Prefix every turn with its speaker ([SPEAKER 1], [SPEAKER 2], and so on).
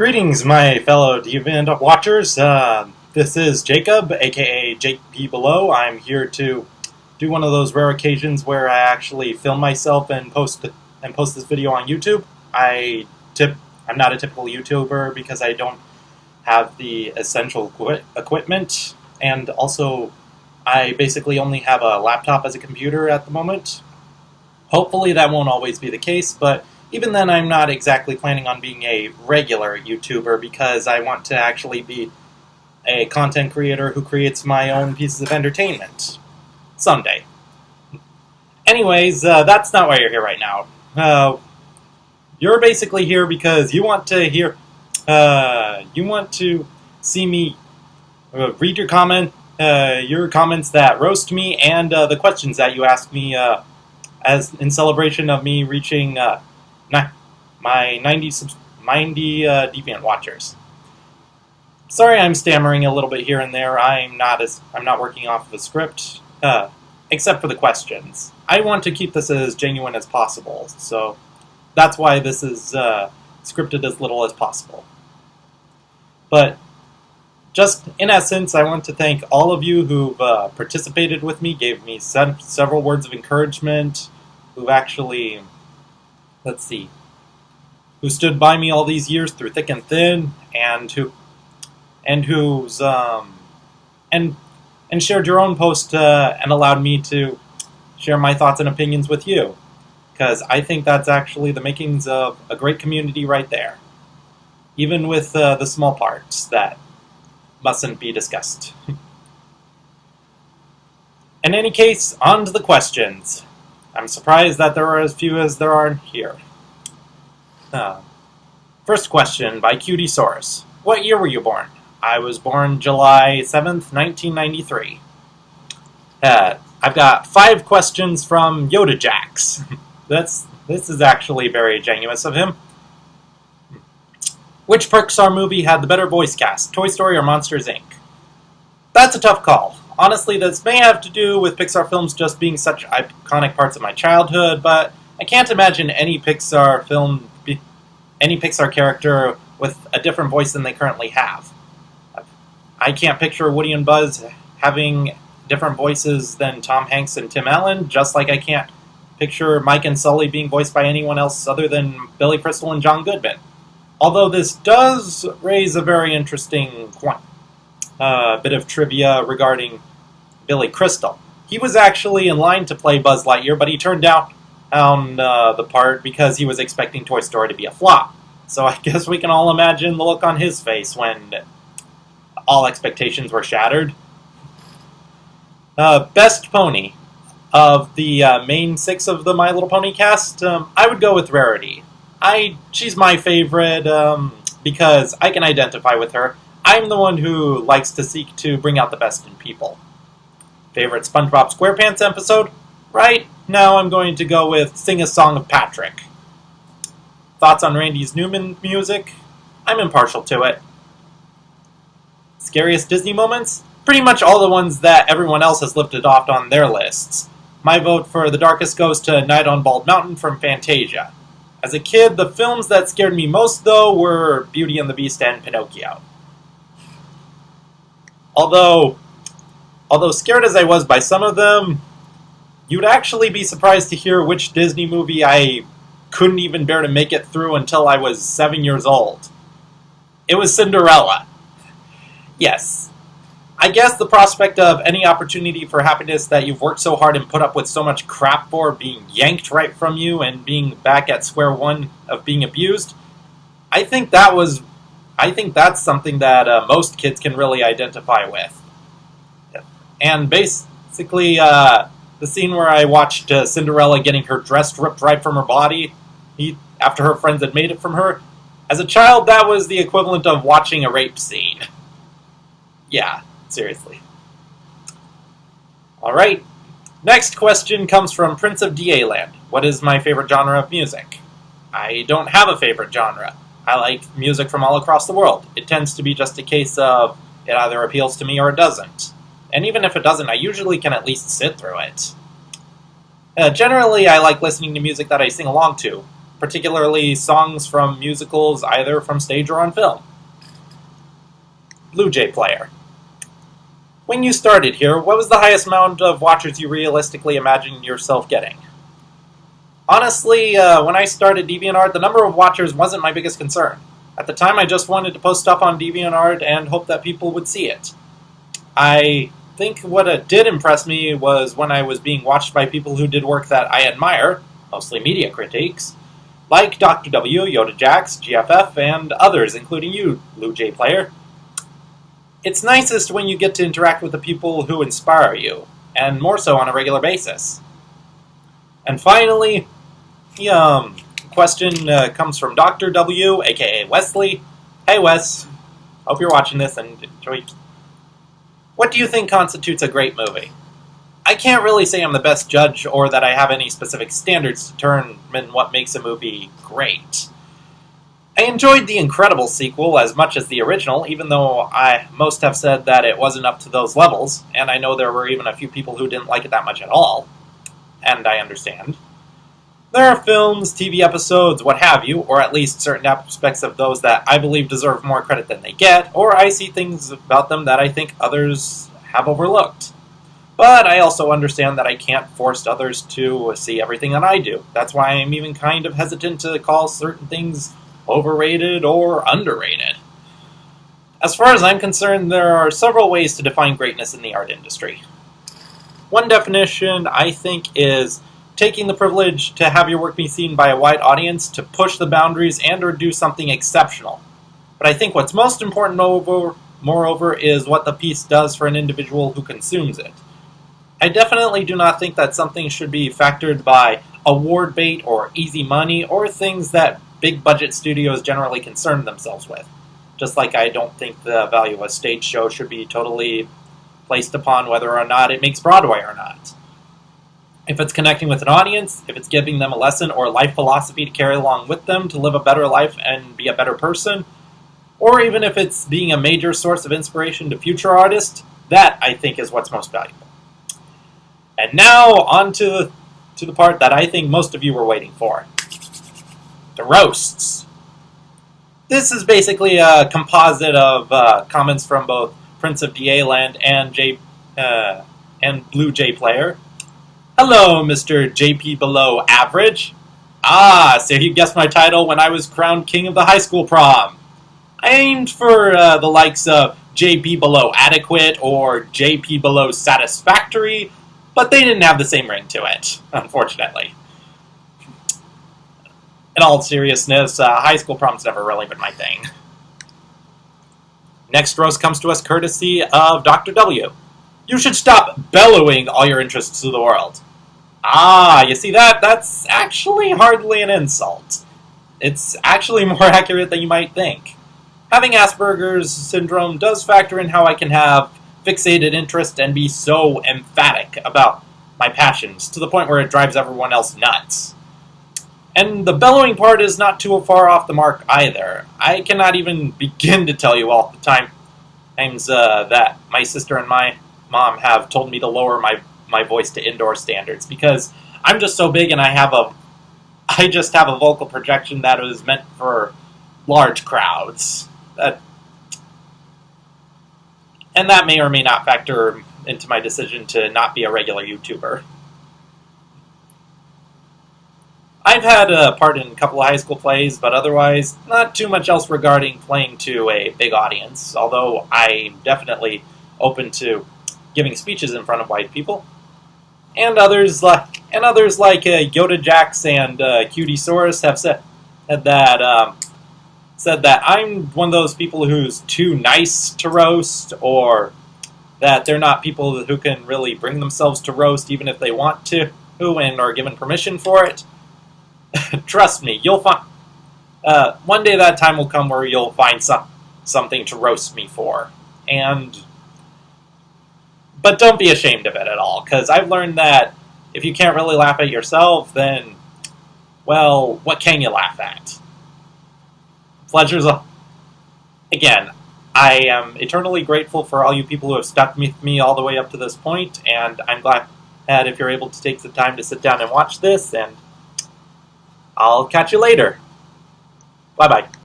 [SPEAKER 1] Greetings, my fellow DeviantArt watchers. This is Jacob, aka JPBelow. I'm here to do one of those rare occasions where I actually film myself and post this video on YouTube. I'm not a typical YouTuber because I don't have the essential equipment, and also I basically only have a laptop as a computer at the moment. Hopefully that won't always be the case, but even then I'm not exactly planning on being a regular YouTuber because I want to actually be a content creator who creates my own pieces of entertainment. Someday. Anyways, that's not why you're here right now. You're basically here because you want to see me read your comments that roast me, and the questions that you ask me as in celebration of me reaching my 90 Deviant watchers. Sorry, I'm stammering a little bit here and there. I'm not working off of a script, except for the questions. I want to keep this as genuine as possible, so that's why this is scripted as little as possible. But just in essence, I want to thank all of you who've participated with me, gave me several words of encouragement, who've actually, who stood by me all these years through thick and thin, and shared your own post and allowed me to share my thoughts and opinions with you, because I think that's actually the makings of a great community right there, even with the small parts that mustn't be discussed. In any case, on to the questions. I'm surprised that there are as few as there are here. First question by Cutiesaurus. What year were you born? I was born July 7th, 1993. I've got 5 questions from Yoda Jax. This is actually very generous of him. Which Pixar movie had the better voice cast, Toy Story or Monsters, Inc.? That's a tough call. Honestly, this may have to do with Pixar films just being such iconic parts of my childhood, but I can't imagine any Pixar character with a different voice than they currently have. I can't picture Woody and Buzz having different voices than Tom Hanks and Tim Allen, just like I can't picture Mike and Sully being voiced by anyone else other than Billy Crystal and John Goodman. Although this does raise a very interesting bit of trivia regarding Billy Crystal. He was actually in line to play Buzz Lightyear, but he turned down the part because he was expecting Toy Story to be a flop. So I guess we can all imagine the look on his face when all expectations were shattered. Best pony. Of the main 6 of the My Little Pony cast, I would go with Rarity. She's my favorite because I can identify with her. I'm the one who likes to seek to bring out the best in people. Favorite SpongeBob SquarePants episode? Right now I'm going to go with Sing a Song of Patrick. Thoughts on Randy's Newman music? I'm impartial to it. Scariest Disney moments? Pretty much all the ones that everyone else has lifted off on their lists. My vote for the darkest goes to Night on Bald Mountain from Fantasia. As a kid, the films that scared me most, though, were Beauty and the Beast and Pinocchio. Although scared as I was by some of them, you'd actually be surprised to hear which Disney movie I couldn't even bear to make it through until I was 7 years old. It was Cinderella. Yes. I guess the prospect of any opportunity for happiness that you've worked so hard and put up with so much crap for being yanked right from you and being back at square one of being abused, I think that's something that most kids can really identify with. And basically, the scene where I watched Cinderella getting her dress ripped right from her body after her friends had made it from her, as a child, that was the equivalent of watching a rape scene. Yeah. Seriously. Alright, next question comes from Prince of DA Land. What is my favorite genre of music? I don't have a favorite genre. I like music from all across the world. It tends to be just a case of it either appeals to me or it doesn't. And even if it doesn't, I usually can at least sit through it. Generally, I like listening to music that I sing along to, particularly songs from musicals either from stage or on film. Blue Jay Player. When you started here, what was the highest amount of watchers you realistically imagined yourself getting? Honestly, when I started DeviantArt, the number of watchers wasn't my biggest concern. At the time, I just wanted to post stuff on DeviantArt and hope that people would see it. I think what it did impress me was when I was being watched by people who did work that I admire, mostly media critiques, like Dr. W, Yoda Jax, GFF, and others, including you, Blue Jay Player. It's nicest when you get to interact with the people who inspire you, and more so on a regular basis. And finally, the question comes from Dr. W, aka Wesley. Hey Wes, hope you're watching this and enjoy. What do you think constitutes a great movie? I can't really say I'm the best judge or that I have any specific standards to determine what makes a movie great. I enjoyed The Incredibles sequel as much as the original, even though most have said that it wasn't up to those levels, and I know there were even a few people who didn't like it that much at all, and I understand. There are films, TV episodes, what have you, or at least certain aspects of those that I believe deserve more credit than they get, or I see things about them that I think others have overlooked. But I also understand that I can't force others to see everything that I do. That's why I'm even kind of hesitant to call certain things overrated or underrated. As far as I'm concerned, there are several ways to define greatness in the art industry. One definition, I think, is taking the privilege to have your work be seen by a wide audience to push the boundaries and or do something exceptional. But I think what's most important, moreover, is what the piece does for an individual who consumes it. I definitely do not think that something should be factored by award bait or easy money or things that big budget studios generally concern themselves with. Just like I don't think the value of a stage show should be totally placed upon whether or not it makes Broadway or not. If it's connecting with an audience, if it's giving them a lesson or a life philosophy to carry along with them to live a better life and be a better person, or even if it's being a major source of inspiration to future artists, that I think is what's most valuable. And now on to the part that I think most of you were waiting for. The roasts. This is basically a composite of comments from both Prince of DA Land and Blue Jay Player. Hello, Mr. JPBelow Average. So you guessed my title when I was crowned king of the high school prom. I aimed for the likes of JPBelow Adequate or JPBelow Satisfactory, but they didn't have the same ring to it, unfortunately. In all seriousness, high school prom's never really been my thing. Next roast comes to us courtesy of Dr. W. You should stop bellowing all your interests to the world. You see that's actually hardly an insult. It's actually more accurate than you might think. Having Asperger's syndrome does factor in how I can have fixated interest and be so emphatic about my passions to the point where it drives everyone else nuts. And the bellowing part is not too far off the mark either. I cannot even begin to tell you all the times that my sister and my mom have told me to lower my voice to indoor standards because I'm just so big and I just have a vocal projection that is meant for large crowds. And that may or may not factor into my decision to not be a regular YouTuber. I've had a part in a couple of high school plays, but otherwise not too much else regarding playing to a big audience, although I'm definitely open to giving speeches in front of white people. And others like Yoda Jax and Cutie Saurus have said that I'm one of those people who's too nice to roast, or that they're not people who can really bring themselves to roast even if they want to and are given permission for it. Trust me, you'll find one day that time will come where you'll find something to roast me for. But don't be ashamed of it at all, because I've learned that if you can't really laugh at yourself, then, well, what can you laugh at? Pleasures. Again, I am eternally grateful for all you people who have stuck with me all the way up to this point, and I'm glad if you're able to take the time to sit down and watch this, and I'll catch you later. Bye-bye.